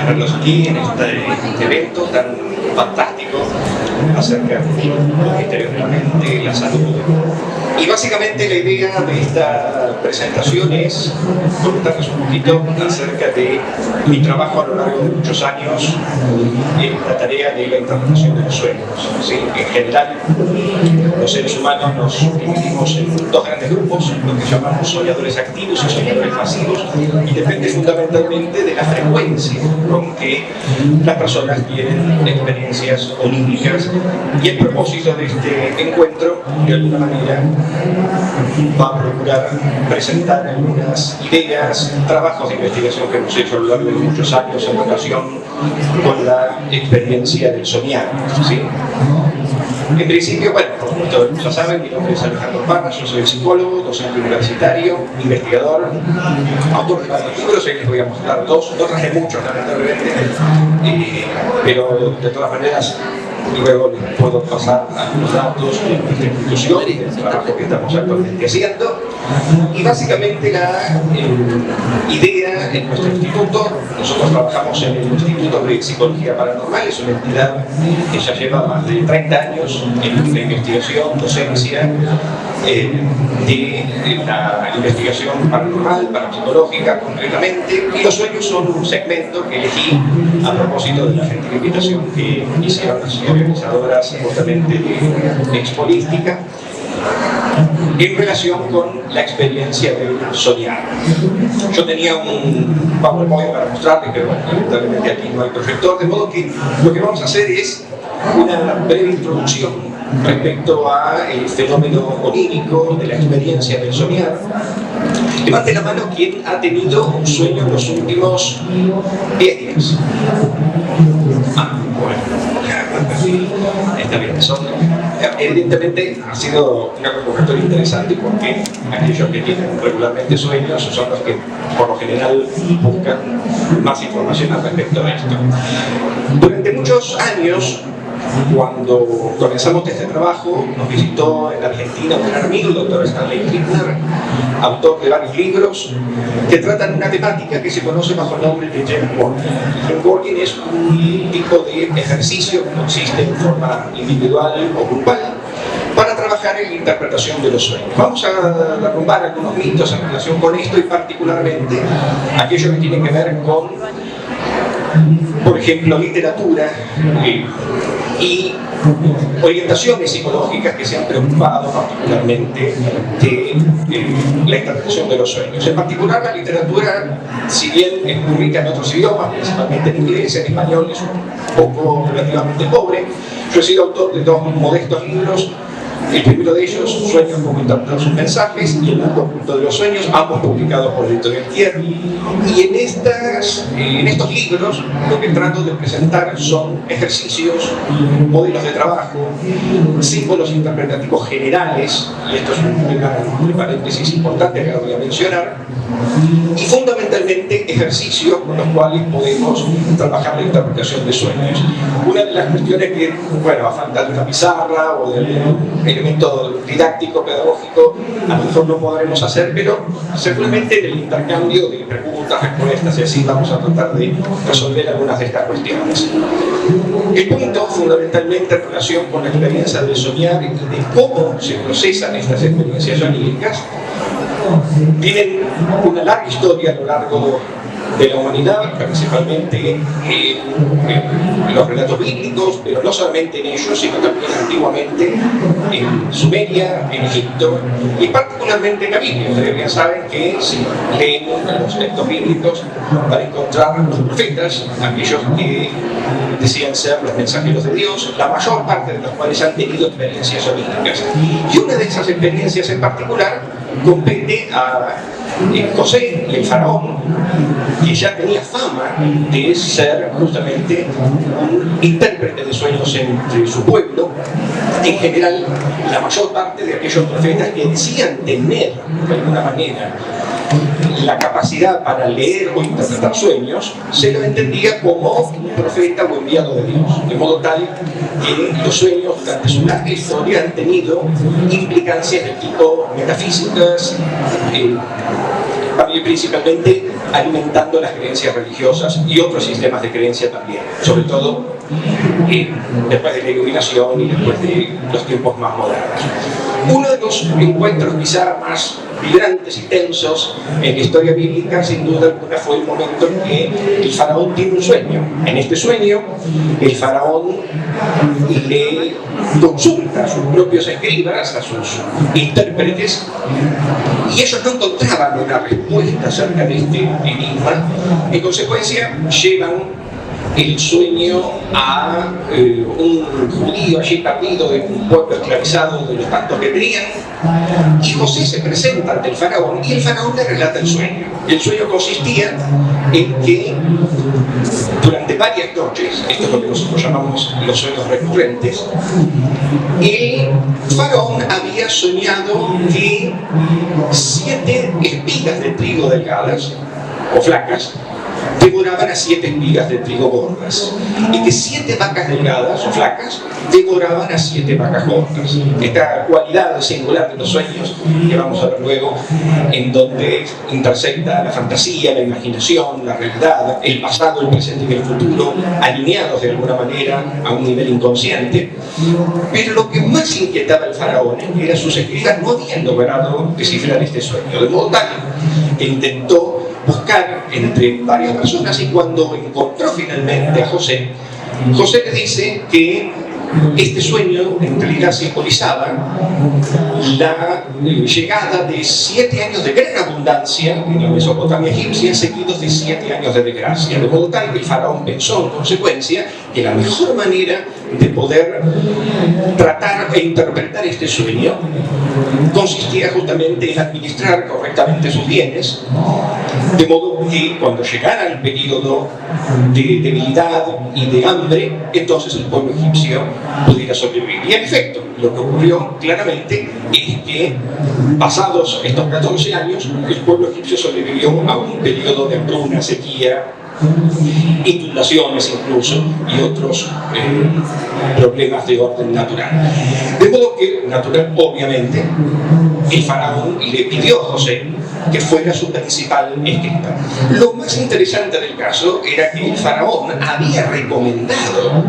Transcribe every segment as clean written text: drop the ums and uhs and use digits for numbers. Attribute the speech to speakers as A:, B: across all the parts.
A: tenerlos aquí en este evento tan fantástico acerca de los misterios de la mente y la salud. Y básicamente la idea de esta presentación es contarles un poquito acerca de mi trabajo a lo largo de muchos años en la tarea de la interpretación de los sueños. ¿Sí? En general, los seres humanos nos dividimos en dos grandes grupos, lo que llamamos soñadores activos y soñadores pasivos, y depende fundamentalmente de la frecuencia con que las personas tienen experiencias oníricas. Y el propósito de este encuentro, de alguna manera, va a procurar presentar algunas ideas, trabajos de investigación que hemos hecho a lo largo de muchos años en relación con la experiencia del soñar. ¿Sí? En principio, bueno, como todos ya saben, mi nombre es Alejandro Parra, yo soy psicólogo, docente universitario, investigador, autor de varios libros, hoy les voy a mostrar dos, no traje muchos lamentablemente, pero de todas maneras luego les puedo pasar algunos datos de nuestra institución y del trabajo que estamos actualmente haciendo. Y básicamente la idea en nuestro instituto, nosotros trabajamos en el Instituto de Psicología Paranormal, es una entidad que ya lleva más de 30 años en la investigación, docencia, de la investigación paranormal, parapsicológica concretamente, y los sueños son un segmento que elegí a propósito de la gentil invitación que hicieron las organizadoras justamente de Expolística en relación con la experiencia de soñar. Yo tenía un PowerPoint para mostrarles, pero bueno, lamentablemente aquí no hay proyector, de modo que lo que vamos a hacer es una breve introducción respecto al fenómeno onírico de la experiencia del soñar. Levante la mano quien ha tenido un sueño en los últimos 10 días. Está bien, evidentemente ha sido una convocatoria interesante porque aquellos que tienen regularmente sueños son los que por lo general buscan más información al respecto de esto. Durante muchos años, cuando comenzamos este trabajo, nos visitó en Argentina un gran amigo, el doctor Stanley Krippner, autor de varios libros que tratan una temática que se conoce bajo el nombre de Dreamwalking. Dreamwalking es un tipo de ejercicio que consiste en forma individual o grupal para trabajar en la interpretación de los sueños. Vamos a derrumbar algunos mitos en relación con esto y particularmente aquello que tiene que ver con, por ejemplo, literatura y orientaciones psicológicas que se han preocupado particularmente de la interpretación de los sueños. En particular, la literatura, si bien es muy rica en otros idiomas, principalmente en inglés, en español es un poco relativamente pobre. Yo he sido autor de dos modestos libros. El primero de ellos, Sueños como interpretar sus mensajes, y el mundo oculto de los sueños, ambos publicados por Editorial Kier. Y en estos libros lo que trato de presentar son ejercicios, modelos de trabajo, símbolos interpretativos generales, y esto es un paréntesis importante que ahora voy a mencionar, y fundamentalmente ejercicios con los cuales podemos trabajar la interpretación de sueños. Una de las cuestiones que, bueno, a falta de una pizarra o de algún elemento didáctico, pedagógico, a lo mejor no podremos hacer, pero seguramente en el intercambio de preguntas, respuestas y así vamos a tratar de resolver algunas de estas cuestiones. El punto, fundamentalmente, en relación con la experiencia del soñar y de cómo se procesan estas experiencias oníricas, tienen una larga historia a lo largo de la humanidad, principalmente en los relatos bíblicos, pero no solamente en ellos, sino también antiguamente en Sumeria, en Egipto y particularmente en la Biblia. Ustedes bien saben que si leen los textos bíblicos van a encontrar los profetas, aquellos que decían ser los mensajeros de Dios, la mayor parte de los cuales han tenido experiencias oníricas. Y una de esas experiencias en particular compete a José y el faraón, que ya tenía fama de ser justamente un intérprete de sueños entre su pueblo. En general, la mayor parte de aquellos profetas que decían tener, de alguna manera, la capacidad para leer o interpretar sueños, se lo entendía como un profeta o enviado de Dios, de modo tal que los sueños durante su larga historia han tenido implicancias de tipo metafísicas, y principalmente alimentando las creencias religiosas y otros sistemas de creencia también, sobre todo después de la Iluminación y después de los tiempos más modernos. Uno de los encuentros quizá más vibrantes y tensos en la historia bíblica, sin duda alguna, fue el momento en que el faraón tiene un sueño. En este sueño, el faraón le consulta a sus propios escribas, a sus intérpretes, y ellos no encontraban una respuesta acerca de este enigma. En consecuencia, llevan el sueño a un judío allí perdido en un pueblo esclavizado de los tantos que tenían, y José se presenta ante el faraón y el faraón le relata el sueño. El sueño consistía en que durante varias noches, esto es lo que nosotros llamamos los sueños recurrentes, el faraón había soñado que 7 espigas de trigo delgadas o flacas devoraban a 7 espigas de trigo gordas, y que 7 vacas delgadas o flacas devoraban a 7 vacas gordas. Esta cualidad singular de los sueños, que vamos a ver luego, en donde intersecta la fantasía, la imaginación, la realidad, el pasado, el presente y el futuro, alineados de alguna manera a un nivel inconsciente. Pero lo que más inquietaba al faraón era sus escribas no habían logrado descifrar este sueño, de modo tal que intentó buscar entre varias personas, y cuando encontró finalmente a José, José le dice que este sueño en realidad simbolizaba la llegada de 7 años de gran abundancia en la Mesopotamia egipcia, seguidos de 7 años de desgracia. De modo tal que el faraón pensó en consecuencia que la mejor manera de poder tratar e interpretar este sueño consistía justamente en administrar correctamente sus bienes, de modo que cuando llegara el periodo de debilidad y de hambre, entonces el pueblo egipcio pudiera sobrevivir. Y en efecto, lo que ocurrió claramente es que, pasados estos 14 años, el pueblo egipcio sobrevivió a un periodo de hambruna, sequía, inundaciones incluso, y otros problemas de orden natural. De modo que, obviamente, el faraón le pidió a José que fuera su principal escriba. Lo más interesante del caso era que el faraón había recomendado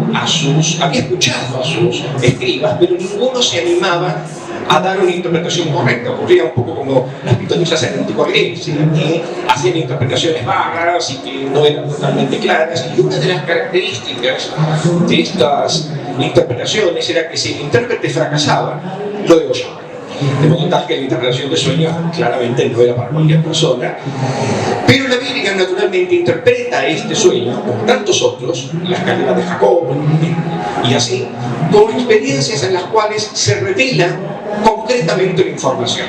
A: había escuchado a sus escribas, pero ninguno se animaba a dar una interpretación correcta. Ocurría un poco como las pitonisas en la antigua Grecia, que hacían interpretaciones vagas y que no eran totalmente claras. Y una de las características de estas interpretaciones era que si el intérprete fracasaba, lo degollaban. De modo tal que la interpretación de sueños claramente no era para cualquier persona. Pero la Biblia naturalmente interpreta este sueño, como tantos otros, las cadenas de Jacob y así, como experiencias en las cuales se revela concretamente la información.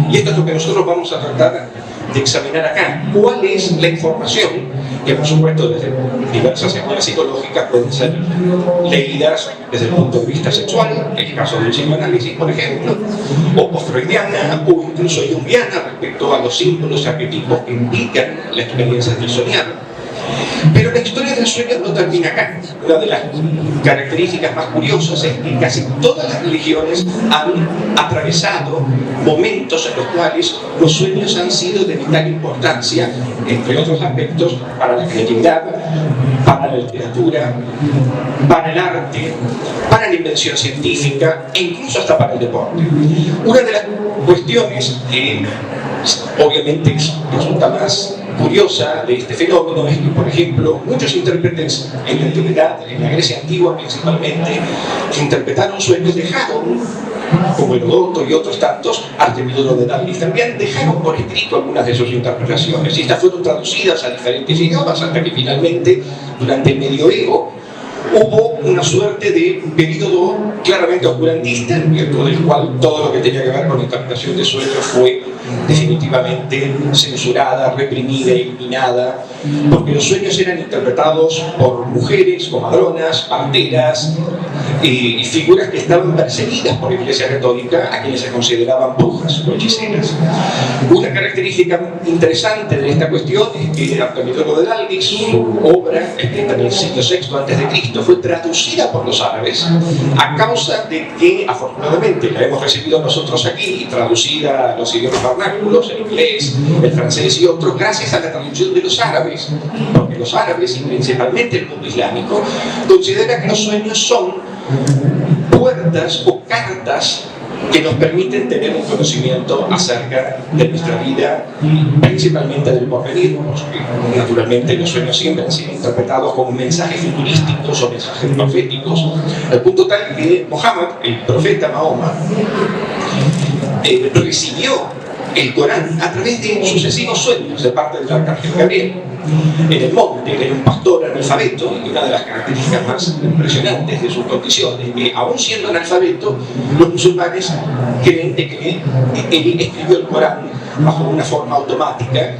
A: Y esto es lo que nosotros vamos a tratar de examinar acá. ¿Cuál es la información que, por supuesto, desde diversas escuelas psicológicas pueden ser leídas desde el punto de vista sexual, en el caso del psicoanálisis, por ejemplo, o post-freudiana, o incluso junguiana, respecto a los símbolos y arquetipos que implican la experiencia del soñar? Pero la historia del sueño no termina acá. Una de las características más curiosas es que casi todas las religiones han atravesado momentos en los cuales los sueños han sido de vital importancia, entre otros aspectos, para la creatividad, para la literatura, para el arte, para la invención científica e incluso hasta para el deporte. Una de las cuestiones que obviamente resulta más curiosa de este fenómeno es que, por ejemplo, muchos intérpretes en la antigüedad, en la Grecia antigua principalmente, que interpretaron sueños dejaron, como Heródoto y otros tantos, Artemidoro de Dalis, también dejaron por escrito algunas de sus interpretaciones, y estas fueron traducidas a diferentes idiomas hasta que finalmente, durante el medioevo, hubo una suerte de periodo claramente oscurantista, en virtud del cual todo lo que tenía que ver con la interpretación de sueños fue definitivamente censurada, reprimida, eliminada, porque los sueños eran interpretados por mujeres, comadronas, parteras y figuras que estaban perseguidas por la Iglesia Católica, a quienes se consideraban brujas o hechiceras. Una característica interesante de esta cuestión es que Artemidoro de Dalvis, su obra, escrita en el siglo VI a.C., fue traducida por los árabes a causa de que, afortunadamente, la hemos recibido nosotros aquí, traducida a los idiomas vernáculos, el inglés, el francés y otros, gracias a la traducción de los árabes, porque los árabes, y principalmente el mundo islámico, consideran que los sueños son puertas o cartas que nos permiten tener un conocimiento acerca de nuestra vida, principalmente del porvenir, porque naturalmente los sueños siempre han sido interpretados como mensajes futurísticos o mensajes proféticos, al punto tal que Mohammed, el profeta Mahoma, recibió el Corán a través de sucesivos sueños de parte del arcángel Gabriel. En el monte, era un pastor analfabeto, y una de las características más impresionantes de su condición es que, aún siendo analfabeto, los musulmanes creen de que él escribió el Corán bajo una forma automática,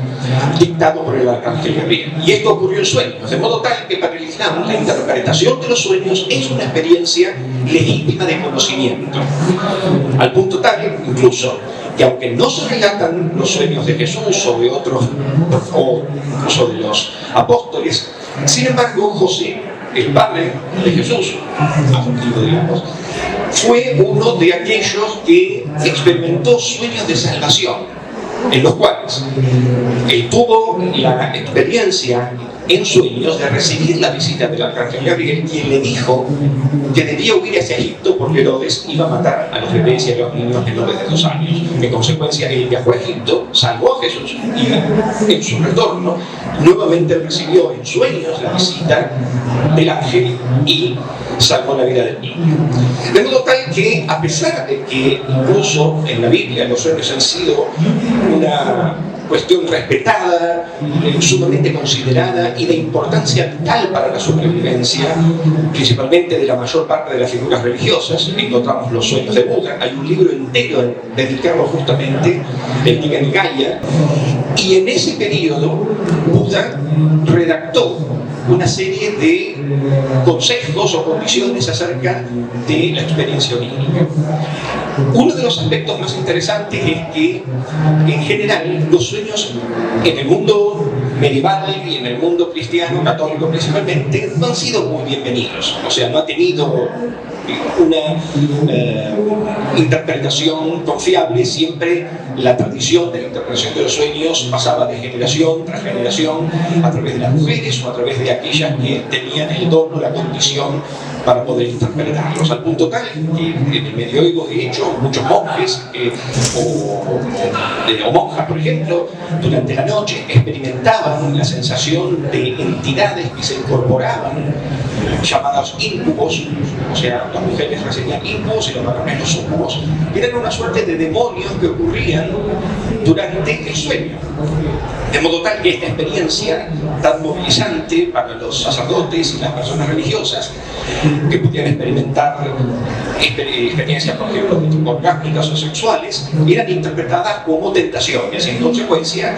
A: dictado por el arcángel Gabriel. Y esto ocurrió en sueños, de modo tal que para el Islam la interpretación de los sueños es una experiencia legítima de conocimiento. Al punto tal, incluso, que aunque no se relatan los sueños de Jesús o de otros, o incluso de los apóstoles, sin embargo, José, el padre de Jesús, adoptivo, digamos, fue uno de aquellos que experimentó sueños de salvación, en los cuales él tuvo la experiencia en sueños de recibir la visita del arcángel Gabriel, quien le dijo que debía huir hacia Egipto porque Herodes iba a matar a los bebés y a los niños menores de 2 años. En consecuencia, él viajó a Egipto, salvó a Jesús y en su retorno nuevamente recibió en sueños la visita del ángel y salvó la vida del niño. De modo tal que, a pesar de que incluso en la Biblia los sueños han sido una cuestión respetada, sumamente considerada y de importancia vital para la supervivencia, principalmente de la mayor parte de las figuras religiosas, encontramos los sueños de Buda. Hay un libro entero dedicado justamente, el Nigaya, y en ese periodo Buda redactó una serie de consejos o condiciones acerca de la experiencia onírica. Uno de los aspectos más interesantes es que, en general, los sueños en el mundo medieval y en el mundo cristiano, católico principalmente, no han sido muy bienvenidos. O sea, no ha tenido una interpretación confiable. Siempre la tradición de la interpretación de los sueños pasaba de generación tras generación a través de las mujeres o a través de aquellas que tenían el don o la condición para poder interpretarlos, al punto tal que en el medioevo, de hecho, muchos monjes o monjas, por ejemplo, durante la noche experimentaban la sensación de entidades que se incorporaban, llamadas íncubos, o sea, las mujeres recibían íncubos y los varones los súcubos, eran una suerte de demonios que ocurrían durante el sueño. De modo tal que esta experiencia tan movilizante para los sacerdotes y las personas religiosas, que podían experimentar experiencias, por ejemplo, orgásmicas o sexuales, eran interpretadas como tentaciones. En consecuencia,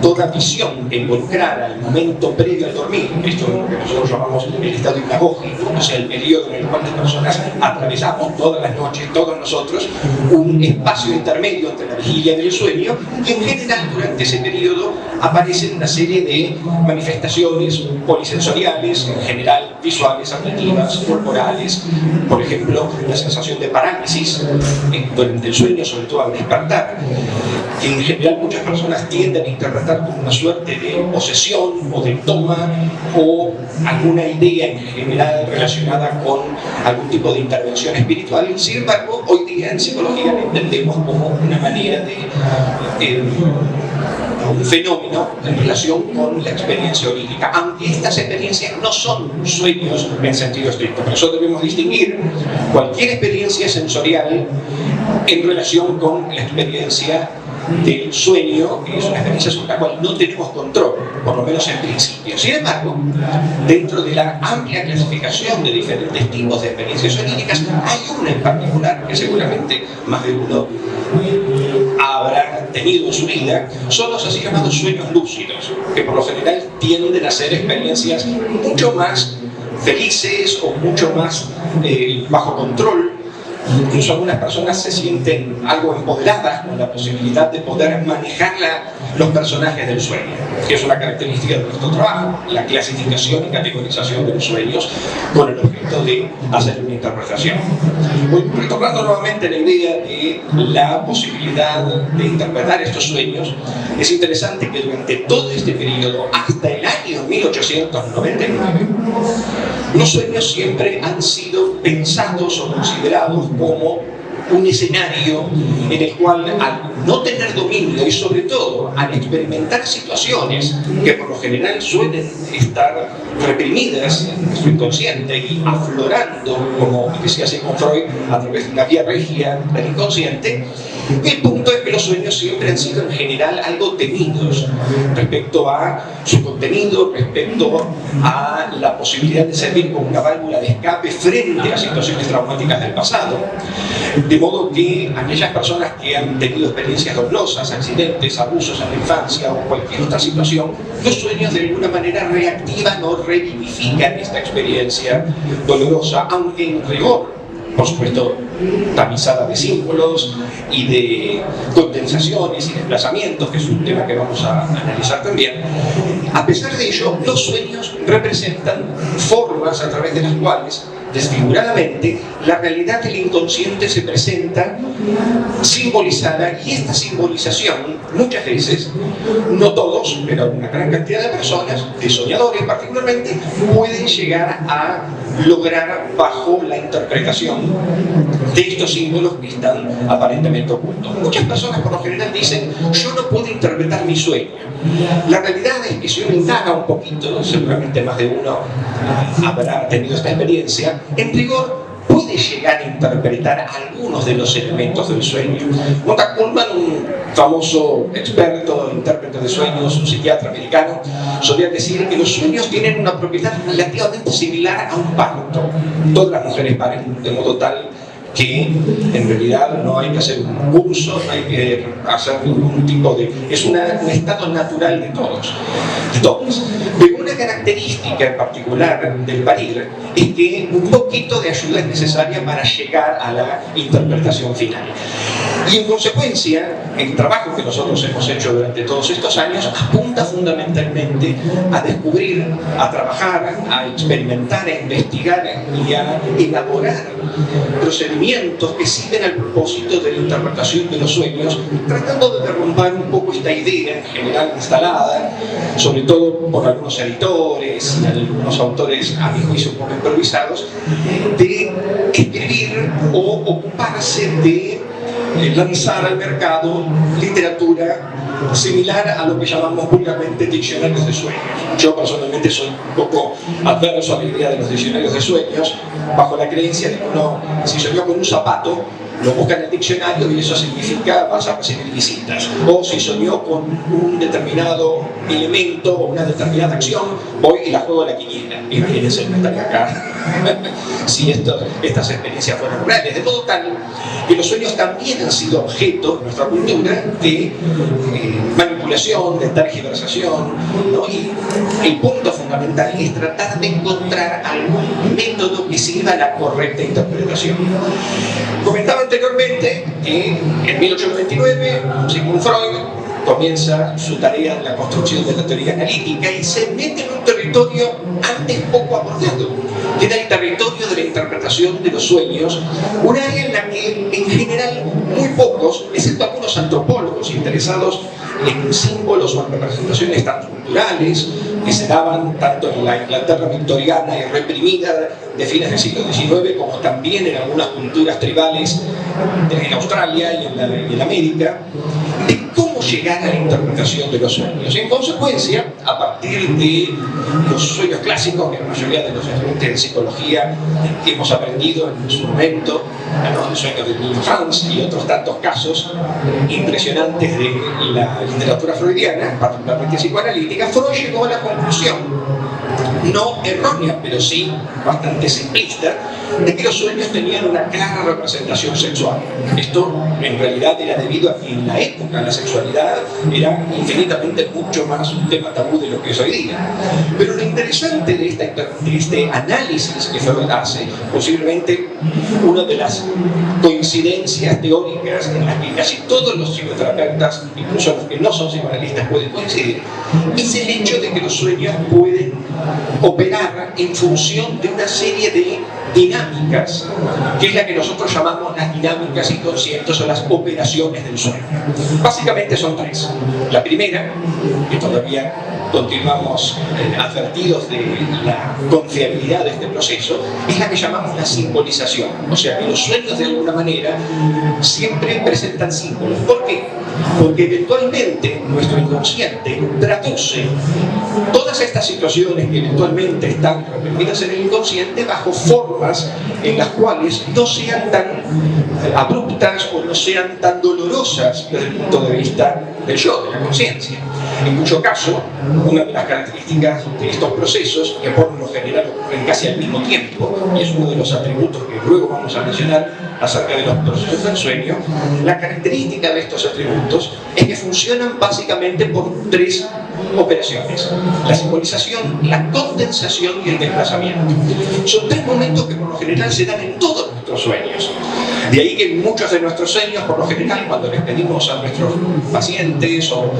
A: toda visión que involucrara el momento previo al dormir, esto es lo que nosotros llamamos el estado hipnagógico, o sea, el periodo en el cual las personas atravesamos todas las noches, todos nosotros, un espacio intermedio entre la vigilia y el sueño, y en general durante ese periodo aparecen una serie de manifestaciones polisensoriales, en general visuales, auditivas, corporales. Por ejemplo, la sensación de parálisis durante el sueño, sobre todo al despertar, que en general muchas personas tienden a interpretar como una suerte de posesión o de toma o alguna idea en general relacionada con algún tipo de intervención espiritual. Sin embargo, hoy día en psicología lo entendemos como una manera de un fenómeno en relación con la experiencia onírica, aunque estas experiencias no son sueños en sentido estricto. Por eso debemos distinguir cualquier experiencia sensorial en relación con la experiencia del sueño, que es una experiencia sobre la cual no tenemos control, por lo menos en principio. Sin embargo, dentro de la amplia clasificación de diferentes tipos de experiencias oníricas, hay una en particular que seguramente más de uno habrá tenido en su vida, son los así llamados sueños lúcidos, que por lo general tienden a ser experiencias mucho más felices o mucho más bajo control Incluso algunas personas se sienten algo empoderadas con la posibilidad de poder manejar los personajes del sueño, que es una característica de nuestro trabajo, la clasificación y categorización de los sueños con el objeto de hacer una interpretación. Voy retornando nuevamente a la idea de la posibilidad de interpretar estos sueños. Es interesante que durante todo este periodo, hasta el año 1899, los sueños siempre han sido pensados o considerados como un escenario en el cual, al no tener dominio y sobre todo al experimentar situaciones que por lo general suelen estar reprimidas en nuestro inconsciente y aflorando, como decía Sigmund Freud, a través de una vía regia del inconsciente, el punto es que los sueños siempre han sido en general algo temidos respecto a su contenido, respecto a la posibilidad de servir como una válvula de escape frente a situaciones traumáticas del pasado. De modo que aquellas personas que han tenido experiencias dolorosas, accidentes, abusos en la infancia o cualquier otra situación, los sueños de alguna manera reactivan o revivifican esta experiencia dolorosa, aunque en rigor, por supuesto, tamizada de símbolos y de condensaciones y desplazamientos, que es un tema que vamos a analizar también. A pesar de ello, los sueños representan formas a través de las cuales, desfiguradamente, la realidad del inconsciente se presenta simbolizada, y esta simbolización, muchas veces, no todos, pero una gran cantidad de personas, de soñadores particularmente, pueden llegar a lograr bajo la interpretación de estos símbolos que están aparentemente ocultos. Muchas personas por lo general dicen: yo no puedo interpretar mi sueño. La realidad es que si uno indaga un poquito, seguramente más de uno habrá tenido esta experiencia, en rigor puede llegar a interpretar algunos de los elementos del sueño. Montague Pullman, un famoso experto, intérprete de sueños, un psiquiatra americano, solía decir que los sueños tienen una propiedad relativamente similar a un parto. Todas las mujeres paren de modo tal que en realidad no hay que hacer un curso, no hay que hacer ningún tipo de... es un estado natural de todos, de todos. Pero una característica en particular del parir es que un poquito de ayuda es necesaria para llegar a la interpretación final. Y en consecuencia, el trabajo que nosotros hemos hecho durante todos estos años apunta fundamentalmente a descubrir, a trabajar, a experimentar, a investigar y a elaborar procedimientos que sirven al propósito de la interpretación de los sueños, tratando de derrumbar un poco esta idea en general instalada, sobre todo por algunos editores y algunos autores, a mi juicio, un poco improvisados, de escribir o ocuparse de lanzar al mercado literatura similar a lo que llamamos vulgarmente diccionarios de sueños. Yo personalmente soy un poco adverso a la idea de los diccionarios de sueños, bajo la creencia de que uno, si soñó con un zapato, lo busca en el diccionario y eso significa vas a recibir visitas. O si soñó con un determinado elemento o una determinada acción, voy y la juego a la quiniela. Imagínense, no estaría acá si estas experiencias fueron reales. De modo tal que los sueños también han sido objeto en nuestra cultura de manipulación, de tergiversación, ¿no? Y el punto fundamental es tratar de encontrar algún método que sirva a la correcta interpretación. Comentaba anteriormente que en 1899 Sigmund Freud comienza su tarea de la construcción de la teoría analítica y se mete en un territorio antes poco abordado, que era el territorio de la interpretación de los sueños, un área en la que en general muy pocos, excepto algunos antropólogos interesados en símbolos o en representaciones tanto culturales que se daban tanto en la Inglaterra victoriana y reprimida de fines del siglo XIX, como también en algunas culturas tribales en Australia y en América, de cómo llegar a la interpretación de los sueños. En consecuencia, a partir de los sueños clásicos, que la mayoría de los estudiantes de psicología hemos aprendido en su momento, ¿no? El sueño de Neil Franz y otros tantos casos impresionantes de la literatura freudiana, particularmente psicoanalítica, Freud llegó a la conclusión no errónea, pero sí bastante simplista, de que los sueños tenían una clara representación sexual. Esto en realidad era debido a que en la época la sexualidad era infinitamente mucho más un tema tabú de lo que es hoy día. Pero lo interesante de este análisis que Freud hace, posiblemente una de las coincidencias teóricas en las que casi todos los psicoterapeutas, incluso los que no son psicoanalistas, pueden coincidir, es el hecho de que los sueños pueden operar en función de una serie de dinámicas, que es la que nosotros llamamos las dinámicas inconscientes o las operaciones del sueño. Básicamente son tres. La primera, que todavía continuamos advertidos de la confiabilidad de este proceso, es la que llamamos la simbolización. O sea, que los sueños de alguna manera siempre presentan símbolos. ¿Por qué? Porque eventualmente nuestro inconsciente traduce todas estas situaciones que eventualmente están reprimidas en el inconsciente bajo formas en las cuales no sean tan abruptas o no sean tan dolorosas desde el punto de vista del yo, de la conciencia. En mucho caso, una de las características de estos procesos, que por lo general ocurren casi al mismo tiempo, y es uno de los atributos que luego vamos a mencionar acerca de los procesos del sueño, la característica de estos atributos es que funcionan básicamente por tres operaciones: la simbolización, la condensación y el desplazamiento. Son tres momentos que por lo general se dan en todos nuestros sueños. De ahí que muchos de nuestros sueños, por lo general, cuando les pedimos a nuestros pacientes o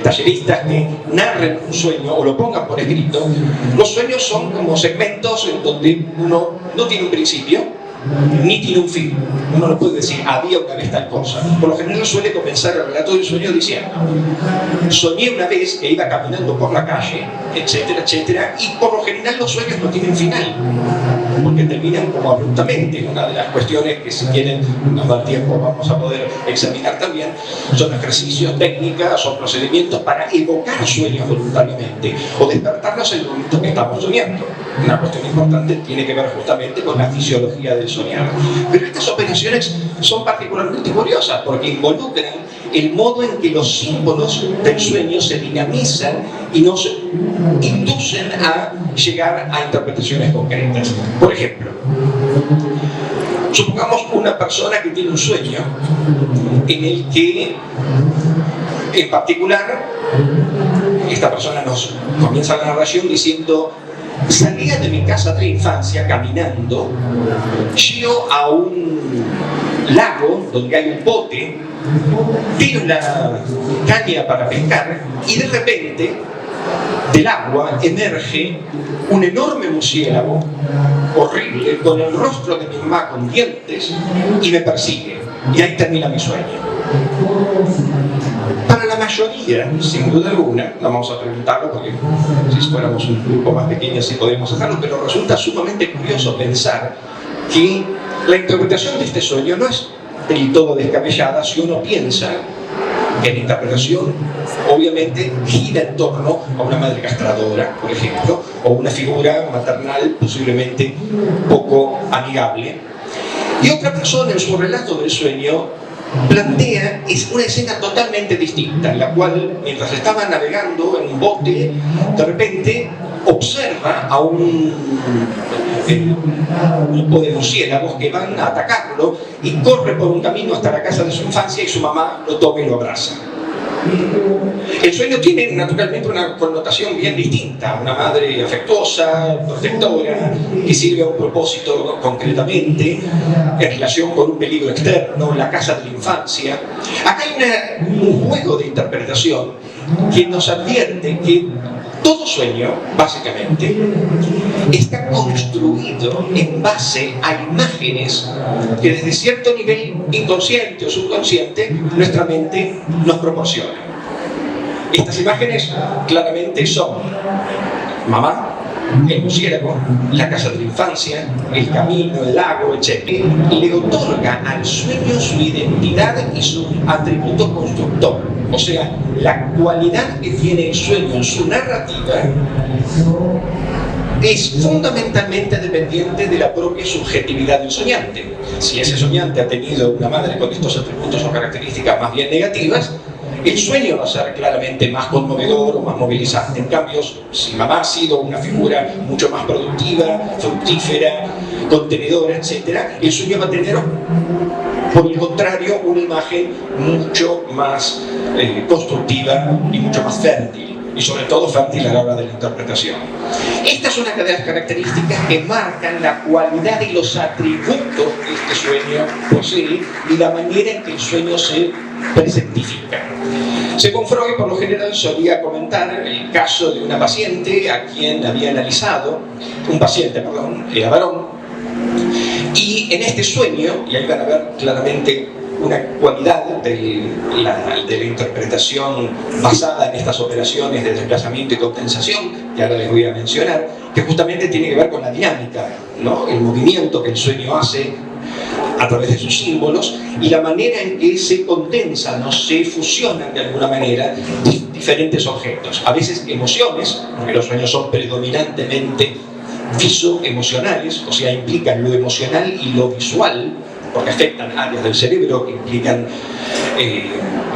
A: talleristas que narren un sueño o lo pongan por escrito, los sueños son como segmentos en donde uno no tiene un principio ni tiene un fin. Uno no puede decir había una vez tal cosa. Por lo general suele comenzar el relato del sueño diciendo: soñé una vez que iba caminando por la calle, etcétera, etcétera. Y por lo general los sueños no tienen final, porque terminan como abruptamente. Una de las cuestiones que, si quieren, nos da tiempo, vamos a poder examinar también, son ejercicios, técnicas o procedimientos para evocar sueños voluntariamente o despertarlos en el momento que estamos soñando. Una cuestión importante tiene que ver justamente con la fisiología del soñar. Pero estas operaciones son particularmente curiosas porque involucran el modo en que los símbolos del sueño se dinamizan y nos inducen a llegar a interpretaciones concretas. Por ejemplo, supongamos una persona que tiene un sueño en el que, en particular, esta persona nos comienza la narración diciendo: salía de mi casa de la infancia caminando, llego a un lago donde hay un bote, tiro la caña para pescar y de repente del agua emerge un enorme murciélago horrible con el rostro de mi mamá con dientes y me persigue. Y ahí termina mi sueño. Para la mayoría, sin duda alguna, no vamos a preguntarlo porque si fuéramos un grupo más pequeño sí podríamos hacerlo, pero resulta sumamente curioso pensar que la interpretación de este sueño no es del todo descabellada si uno piensa que la interpretación obviamente gira en torno a una madre castradora, por ejemplo, o una figura maternal posiblemente poco amigable. Y otra persona en su relato del sueño plantea una escena totalmente distinta, en la cual, mientras estaba navegando en un bote, de repente observa a un grupo de murciélagos que van a atacarlo y corre por un camino hasta la casa de su infancia y su mamá lo toma y lo abraza. El sueño tiene naturalmente una connotación bien distinta: una madre afectuosa, protectora, que sirve a un propósito concretamente, en relación con un peligro externo, la casa de la infancia. Acá hay un juego de interpretación que nos advierte que todo sueño, básicamente, está construido en base a imágenes que desde cierto nivel inconsciente o subconsciente nuestra mente nos proporciona. Estas imágenes claramente son mamá, el murciélago, la casa de la infancia, el camino, el lago, etc. Le otorga al sueño su identidad y su atributo constructor. O sea, la cualidad que tiene el sueño en su narrativa es fundamentalmente dependiente de la propia subjetividad del soñante. Si ese soñante ha tenido una madre con estos atributos o características más bien negativas, el sueño va a ser claramente más conmovedor o más movilizante. En cambio, si mamá ha sido una figura mucho más productiva, fructífera, contenedora, etc., el sueño va a tener, por el contrario, una imagen mucho más constructiva y mucho más fértil, y sobre todo fértil a la hora de la interpretación. Esta es una de las características que marcan la cualidad y los atributos que este sueño posee y la manera en que el sueño se presentifica. Según Freud, por lo general solía comentar el caso de una paciente a quien había analizado, era varón, y en este sueño, y ahí van a ver claramente una cualidad de la interpretación basada en estas operaciones de desplazamiento y condensación, que ahora les voy a mencionar, que justamente tiene que ver con la dinámica, ¿no? El movimiento que el sueño hace a través de sus símbolos y la manera en que se condensan o se fusionan de alguna manera diferentes objetos. A veces emociones, porque los sueños son predominantemente visoemocionales, o sea, implican lo emocional y lo visual, porque afectan áreas del cerebro que implican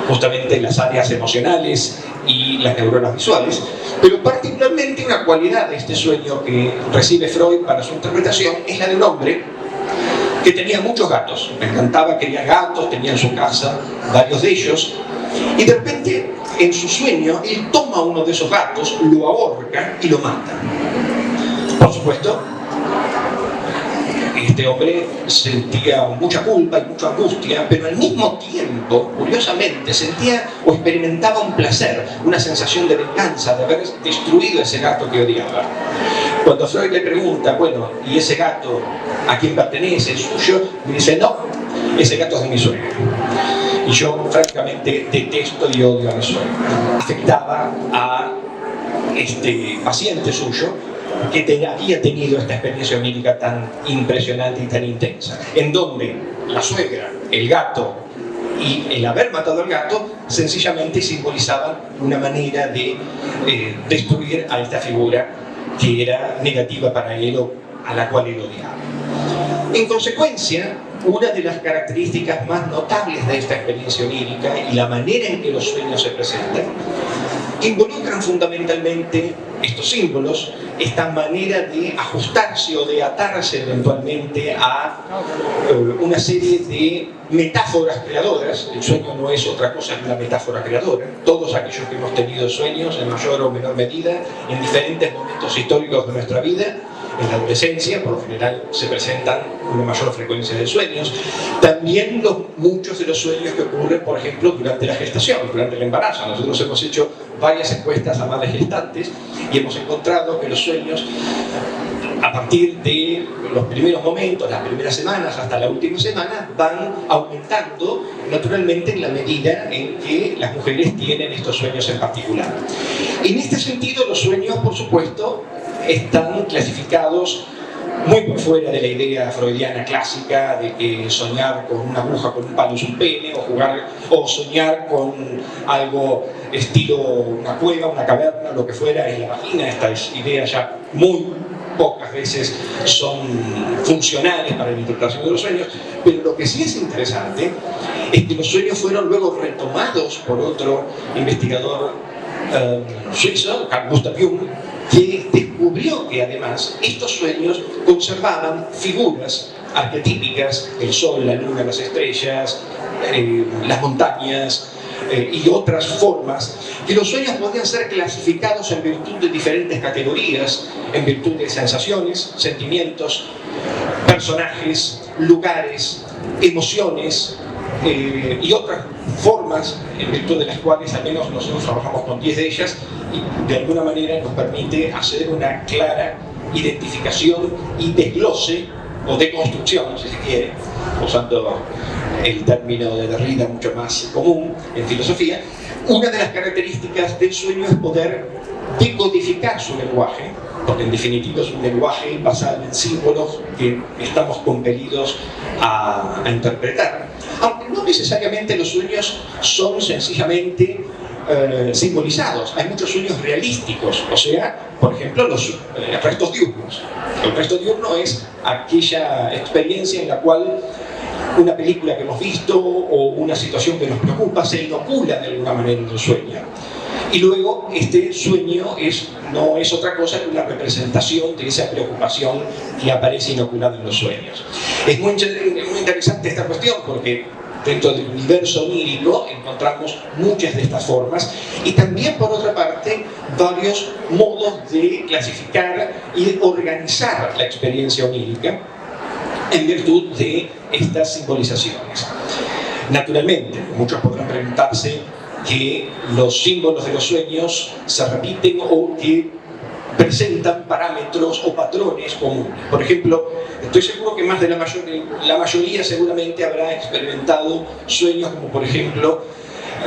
A: justamente las áreas emocionales y las neuronas visuales, pero particularmente una cualidad de este sueño que recibe Freud para su interpretación es la de un hombre que tenía muchos gatos, le encantaba, quería gatos, tenía en su casa varios de ellos, y de repente en su sueño él toma uno de esos gatos, lo ahorca y lo mata. Por supuesto, este hombre sentía mucha culpa y mucha angustia, pero al mismo tiempo, curiosamente, sentía o experimentaba un placer, una sensación de venganza, de haber destruido ese gato que odiaba. Cuando Freud le pregunta, bueno, ¿y ese gato a quién pertenece? ¿Es suyo? Y dice, no, ese gato es de mi suegra. Y yo, francamente, detesto y odio a mi suegra. Afectaba a este paciente suyo, que había tenido esta experiencia onírica tan impresionante y tan intensa, en donde la suegra, el gato y el haber matado al gato sencillamente simbolizaban una manera de destruir a esta figura que era negativa para él o a la cual él odiaba. En consecuencia, una de las características más notables de esta experiencia onírica y la manera en que los sueños se presentan involucran fundamentalmente estos símbolos, esta manera de ajustarse o de atarse eventualmente a una serie de metáforas creadoras. El sueño no es otra cosa que una metáfora creadora. Todos aquellos que hemos tenido sueños, en mayor o menor medida, en diferentes momentos históricos de nuestra vida, en la adolescencia, por lo general, se presentan una mayor frecuencia de sueños. También muchos de los sueños que ocurren, por ejemplo, durante la gestación, durante el embarazo. Nosotros hemos hecho varias encuestas a madres gestantes y hemos encontrado que los sueños, a partir de los primeros momentos, las primeras semanas hasta la última semana, van aumentando naturalmente en la medida en que las mujeres tienen estos sueños en particular. En este sentido, los sueños, por supuesto, están clasificados muy por fuera de la idea freudiana clásica de que soñar con una aguja con un palo es un pene, o soñar con algo estilo una cueva, una caverna, lo que fuera es la vagina. Estas ideas ya muy pocas veces son funcionales para la interpretación de los sueños, pero lo que sí es interesante es que los sueños fueron luego retomados por otro investigador suizo, Carl Gustav Jung, que descubrió que además estos sueños conservaban figuras arquetípicas, el sol, la luna, las estrellas, las montañas y otras formas, que los sueños podían ser clasificados en virtud de diferentes categorías, en virtud de sensaciones, sentimientos, personajes, lugares, emociones y otras formas, en virtud de las cuales al menos nosotros trabajamos con 10 de ellas, y de alguna manera nos permite hacer una clara identificación y desglose o deconstrucción, si se quiere, usando el término de Derrida mucho más común en filosofía. Una de las características del sueño es poder decodificar su lenguaje, porque en definitiva es un lenguaje basado en símbolos que estamos compelidos a interpretar. Aunque no necesariamente los sueños son sencillamente simbolizados. Hay muchos sueños realísticos, o sea, por ejemplo, los restos diurnos. El resto diurno es aquella experiencia en la cual una película que hemos visto o una situación que nos preocupa se inocula de alguna manera en el sueño. Y luego este sueño no es otra cosa que una representación de esa preocupación que aparece inoculada en los sueños. Es muy interesante esta cuestión porque dentro del universo onírico encontramos muchas de estas formas y también, por otra parte, varios modos de clasificar y organizar la experiencia onírica en virtud de estas simbolizaciones. Naturalmente, muchos podrán preguntarse que los símbolos de los sueños se repiten o que presentan parámetros o patrones comunes. Por ejemplo, estoy seguro que más de la mayoría seguramente habrá experimentado sueños como, por ejemplo,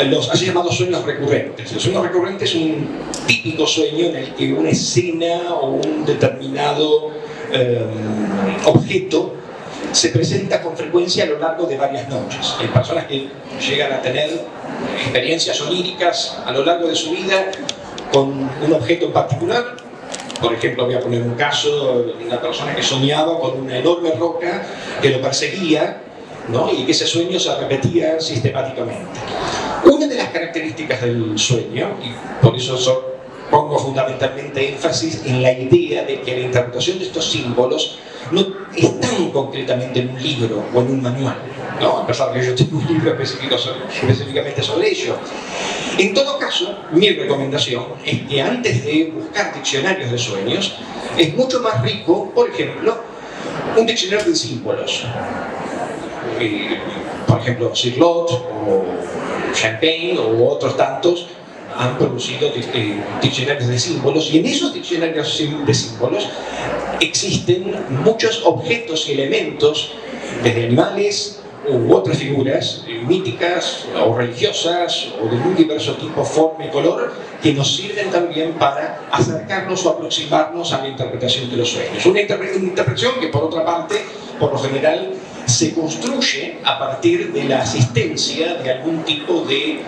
A: los así llamados sueños recurrentes. El sueño recurrente es un típico sueño en el que una escena o un determinado objeto se presenta con frecuencia a lo largo de varias noches. Hay personas que llegan a tener experiencias oníricas a lo largo de su vida con un objeto en particular. Por ejemplo, voy a poner un caso de una persona que soñaba con una enorme roca que lo perseguía, ¿no? Y que ese sueño se repetía sistemáticamente. Una de las características del sueño, y por eso pongo fundamentalmente énfasis en la idea de que la interpretación de estos símbolos no están concretamente en un libro o en un manual, ¿no? A pesar de que yo tengo un libro específicamente sobre ello. En todo caso, mi recomendación es que antes de buscar diccionarios de sueños, es mucho más rico, por ejemplo, un diccionario de símbolos. Por ejemplo, Cirlot o Champagne o otros tantos han producido diccionarios de símbolos, y en esos diccionarios de símbolos existen muchos objetos y elementos, desde animales u otras figuras míticas o religiosas o de muy diverso tipo, forma y color, que nos sirven también para acercarnos o aproximarnos a la interpretación de los sueños. Una interpretación que, por otra parte, por lo general se construye a partir de la asistencia de algún tipo de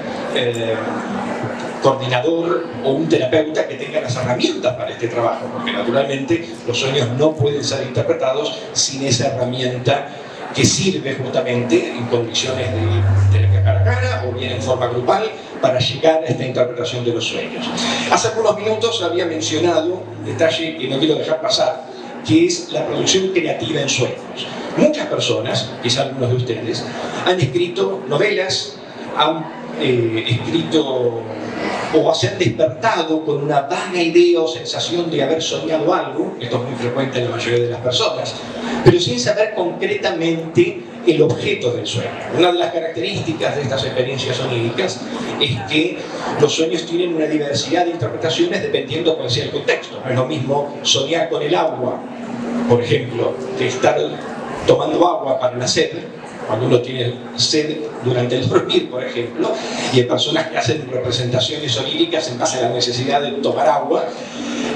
A: coordinador o un terapeuta que tenga las herramientas para este trabajo, porque naturalmente los sueños no pueden ser interpretados sin esa herramienta que sirve justamente en condiciones de terapia cara a cara o bien en forma grupal para llegar a esta interpretación de los sueños. Hace algunos minutos había mencionado un detalle que no quiero dejar pasar, que es la producción creativa en sueños. Muchas personas, quizá algunos de ustedes, han escrito novelas, han escrito o se han despertado con una vaga idea o sensación de haber soñado algo, esto es muy frecuente en la mayoría de las personas, pero sin saber concretamente el objeto del sueño. Una de las características de estas experiencias oníricas es que los sueños tienen una diversidad de interpretaciones dependiendo de cuál sea el contexto. No es lo mismo soñar con el agua, por ejemplo, que estar tomando agua para la sed, cuando uno tiene sed durante el dormir, por ejemplo, y hay personas que hacen representaciones oníricas en base a la necesidad de tomar agua,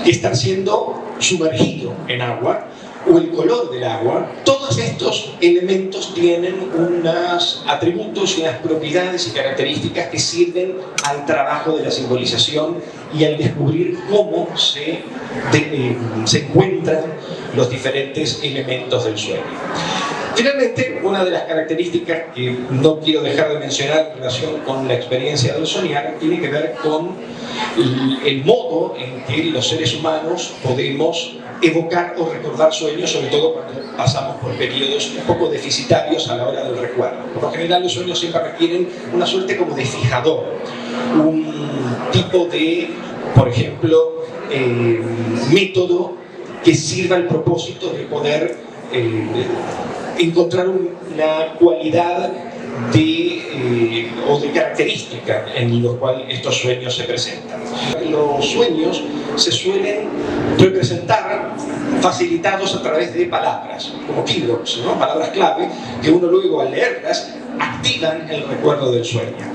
A: que estar siendo sumergido en agua, o el color del agua. Todos estos elementos tienen unos atributos y unas propiedades y características que sirven al trabajo de la simbolización y al descubrir cómo se encuentran los diferentes elementos del sueño. Finalmente, una de las características que no quiero dejar de mencionar en relación con la experiencia del soñar tiene que ver con el modo en que los seres humanos podemos evocar o recordar sueños, sobre todo cuando pasamos por periodos un poco deficitarios a la hora del recuerdo. Por lo general, los sueños siempre requieren una suerte como de fijador, un tipo de, por ejemplo, método que sirva al propósito de poder encontrar una cualidad o de característica en lo cual estos sueños se presentan. Los sueños se suelen representar facilitados a través de palabras, como keywords, ¿no? Palabras clave que uno luego al leerlas activan el recuerdo del sueño.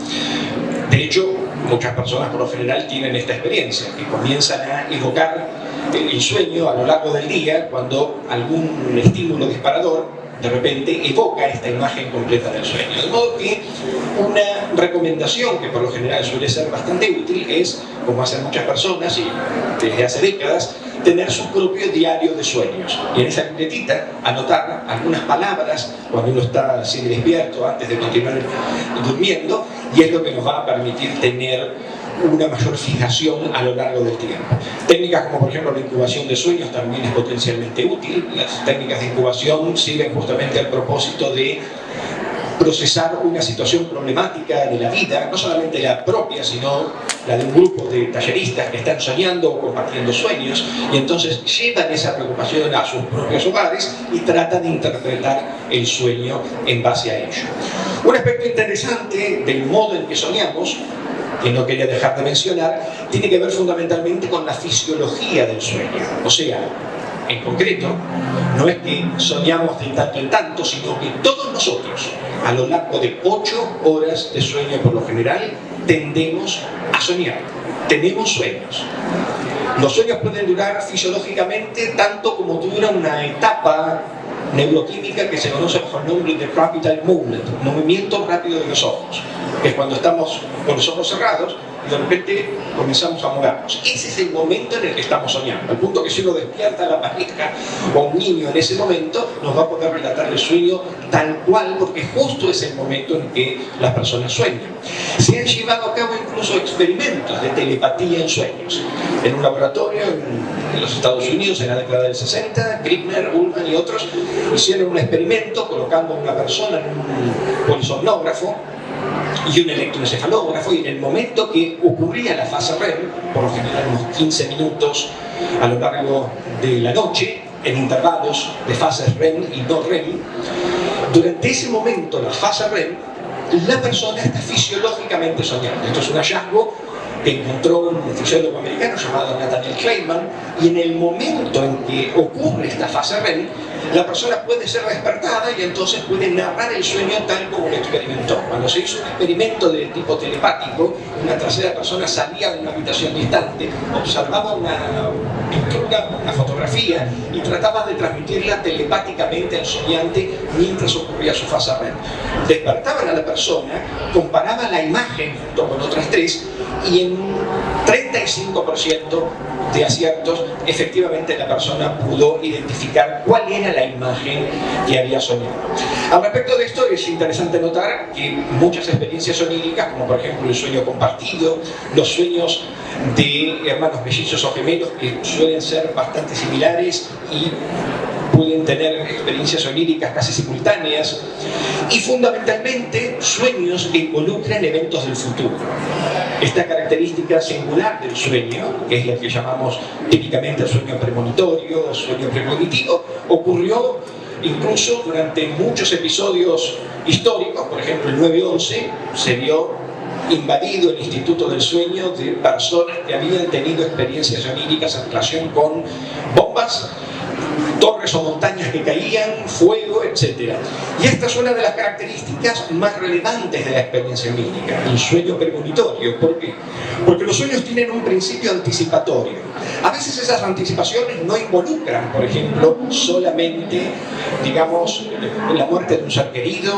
A: De hecho, muchas personas por lo general tienen esta experiencia, que comienzan a evocar el sueño a lo largo del día cuando algún estímulo disparador de repente evoca esta imagen completa del sueño. De modo que una recomendación que por lo general suele ser bastante útil es, como hacen muchas personas y desde hace décadas, tener su propio diario de sueños. Y en esa libretita anotar algunas palabras cuando uno está así despierto antes de continuar durmiendo, y es lo que nos va a permitir tener una mayor fijación a lo largo del tiempo. Técnicas como por ejemplo la incubación de sueños también es potencialmente útil. Las técnicas de incubación sirven justamente al propósito de procesar una situación problemática de la vida, no solamente la propia, sino la de un grupo de talleristas que están soñando o compartiendo sueños, y entonces llevan esa preocupación a sus propios hogares y tratan de interpretar el sueño en base a ello. Un aspecto interesante del modo en que soñamos, que no quería dejar de mencionar, tiene que ver fundamentalmente con la fisiología del sueño. O sea, en concreto, no es que soñamos de tanto en tanto, sino que todos nosotros, a lo largo de 8 horas de sueño por lo general, tendemos a soñar. Tenemos sueños. Los sueños pueden durar fisiológicamente tanto como dura una etapa neuroquímica que se conoce bajo el nombre de rapid movement, movimiento rápido de los ojos, que es cuando estamos con los ojos cerrados y de repente comenzamos a movernos. Ese es el momento en el que estamos soñando, al punto que si uno despierta a la pareja o a un niño en ese momento, nos va a poder relatar el sueño tal cual, porque justo es el momento en que las personas sueñan. Se han llevado a cabo incluso experimentos de telepatía en sueños. En un laboratorio en los Estados Unidos, en la década del 60, Krippner, Ullman y otros hicieron un experimento colocando a una persona en un polisomnógrafo y un electroencefalógrafo, y en el momento que ocurría la fase REM, por lo general unos 15 minutos a lo largo de la noche, en intervalos de fases REM y no REM, durante ese momento, la fase REM, la persona está fisiológicamente soñando. Esto es un hallazgo que encontró un fisiólogo americano llamado Nathaniel Kleiman, y en el momento en que ocurre esta fase REM, la persona puede ser despertada y entonces puede narrar el sueño tal como lo experimentó. Cuando se hizo un experimento de tipo telepático, una tercera persona salía de una habitación distante, observaba una pintura, una fotografía, y trataba de transmitirla telepáticamente al soñante mientras ocurría su fase REM. Despertaban a la persona, comparaban la imagen junto con otras 3, y en un 35% de aciertos, efectivamente la persona pudo identificar cuál era la imagen que había soñado. Al respecto de esto, es interesante notar que muchas experiencias oníricas, como por ejemplo el sueño compartido, los sueños de hermanos mellizos o gemelos, que suelen ser bastante similares y pueden tener experiencias oníricas casi simultáneas, y fundamentalmente sueños que involucran eventos del futuro. Esta característica singular del sueño, que es la que llamamos típicamente el sueño premonitorio o sueño precognitivo, ocurrió incluso durante muchos episodios históricos. Por ejemplo, el 9/11 se vio invadido el Instituto del Sueño de personas que habían tenido experiencias oníricas en relación con bombas, torres o montañas que caían, fuego, etc. Y esta es una de las características más relevantes de la experiencia onírica, el sueño premonitorio. ¿Por qué? Porque los sueños tienen un principio anticipatorio. A veces esas anticipaciones no involucran, por ejemplo, solamente, digamos, la muerte de un ser querido,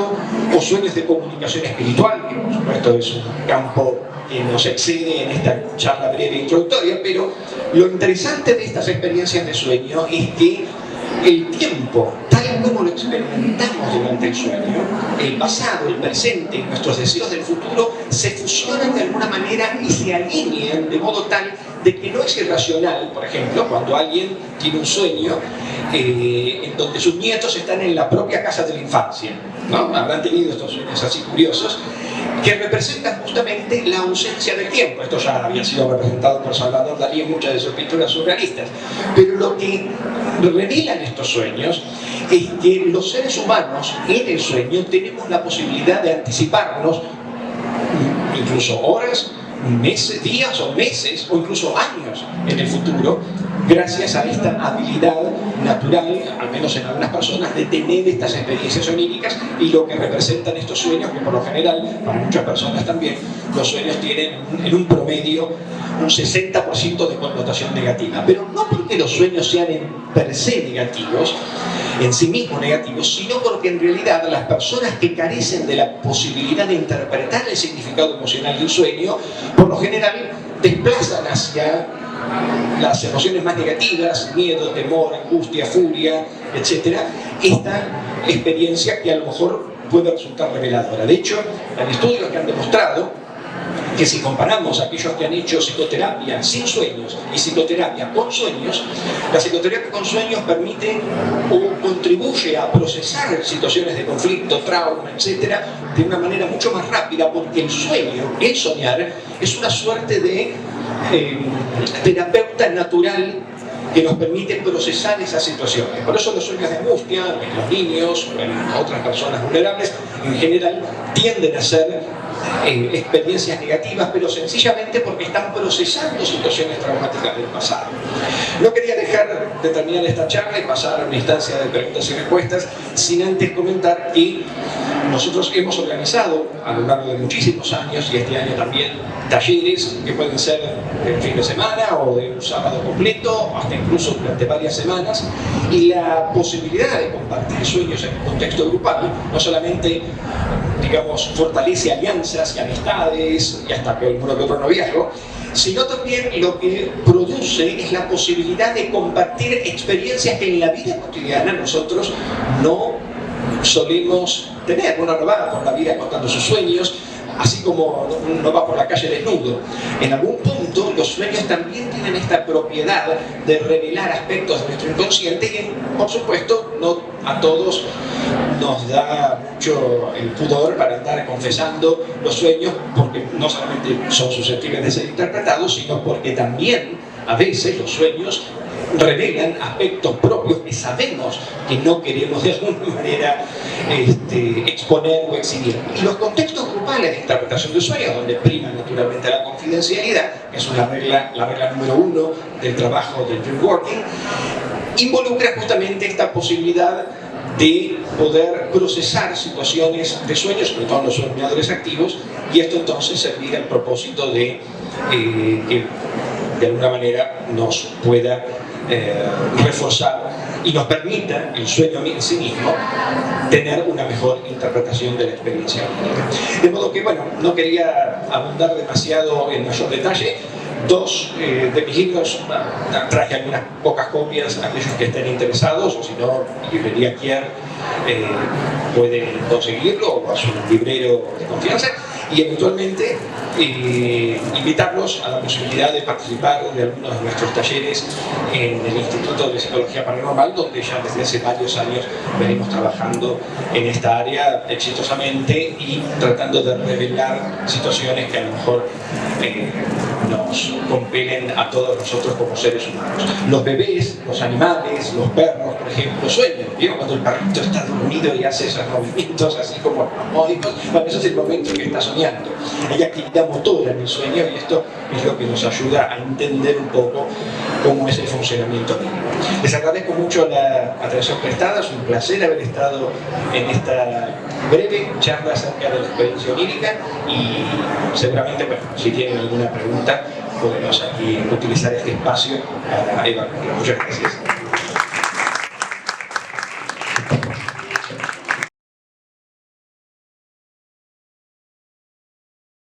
A: o sueños de comunicación espiritual, que por supuesto es un campo que nos excede en esta charla breve introductoria, pero lo interesante de estas experiencias de sueño es que el tiempo, tal como lo experimentamos durante el sueño, el pasado, el presente y nuestros deseos del futuro se fusionan de alguna manera y se alinean de modo tal de que no es irracional, por ejemplo, cuando alguien tiene un sueño en donde sus nietos están en la propia casa de la infancia, ¿no? Habrán tenido estos sueños así curiosos, que representan justamente la ausencia del tiempo. Esto ya había sido representado por Salvador Dalí en muchas de sus pinturas surrealistas. Pero lo que revelan estos sueños es que los seres humanos en el sueño tenemos la posibilidad de anticiparnos incluso horas, meses, días o meses o incluso años en el futuro, gracias a esta habilidad natural, al menos en algunas personas, de tener estas experiencias oníricas y lo que representan estos sueños, que por lo general, para muchas personas también, los sueños tienen en un promedio un 60% de connotación negativa. Pero no porque los sueños sean en per se negativos, en sí mismo negativo, sino porque en realidad las personas que carecen de la posibilidad de interpretar el significado emocional de un sueño, por lo general desplazan hacia las emociones más negativas, miedo, temor, angustia, furia, etc. Esta experiencia que a lo mejor puede resultar reveladora. De hecho, hay estudios que han demostrado que si comparamos a aquellos que han hecho psicoterapia sin sueños y psicoterapia con sueños, la psicoterapia con sueños permite o contribuye a procesar situaciones de conflicto, trauma, etc., de una manera mucho más rápida, porque el sueño, el soñar, es una suerte de terapeuta natural que nos permite procesar esas situaciones. Por eso los sueños de angustia en los niños o en otras personas vulnerables en general tienden a ser experiencias negativas, pero sencillamente porque están procesando situaciones traumáticas del pasado. No quería dejar de terminar esta charla y pasar a una instancia de preguntas y respuestas sin antes comentar que nosotros hemos organizado a lo largo de muchísimos años, y este año también, talleres que pueden ser de fin de semana o de un sábado completo, hasta incluso durante varias semanas, y la posibilidad de compartir sueños en un contexto grupal no solamente, digamos, fortalece alianzas y amistades y hasta que alguno que otro noviazgo, sino también lo que produce es la posibilidad de compartir experiencias que en la vida cotidiana nosotros no solemos tener. Uno no va por la vida contando sus sueños, así como no va por la calle desnudo. En algún punto los sueños también tienen esta propiedad de revelar aspectos de nuestro inconsciente que, por supuesto, no a todos nos da mucho el pudor para andar confesando los sueños, porque no solamente son susceptibles de ser interpretados, sino porque también a veces los sueños revelan aspectos propios que sabemos que no queremos de alguna manera exponer o exhibir. Y los contextos grupales de interpretación de sueños, donde prima naturalmente la confidencialidad, que es la regla número 1 del trabajo del dream working, involucra justamente esta posibilidad de poder procesar situaciones de sueños, sobre todo en los soñadores activos, y esto entonces servir al propósito de que de alguna manera nos pueda reforzar y nos permita el sueño en sí mismo tener una mejor interpretación de la experiencia. De modo que, bueno, no quería abundar demasiado en mayor detalle. Dos de mis libros, traje algunas pocas copias a aquellos que estén interesados, o si no, librería Kier pueden conseguirlo, o a su librero de confianza, y eventualmente invitarlos a la posibilidad de participar de algunos de nuestros talleres en el Instituto de Psicología Paranormal, donde ya desde hace varios años venimos trabajando en esta área exitosamente y tratando de revelar situaciones que a lo mejor nos compelen a todos nosotros como seres humanos. Los bebés, los animales, los perros, por ejemplo, sueñan. ¿Vieron cuando el perrito está dormido y hace esos movimientos así como armónicos? Bueno, ese es el momento que está soñando. Hay actividad motora en el sueño y esto es lo que nos ayuda a entender un poco cómo es el funcionamiento mismo. Les agradezco mucho la atención prestada, es un placer haber estado en esta breve charla acerca de la experiencia onírica y seguramente, bueno, si tienen alguna pregunta podemos aquí utilizar este espacio para evaluar. Muchas gracias.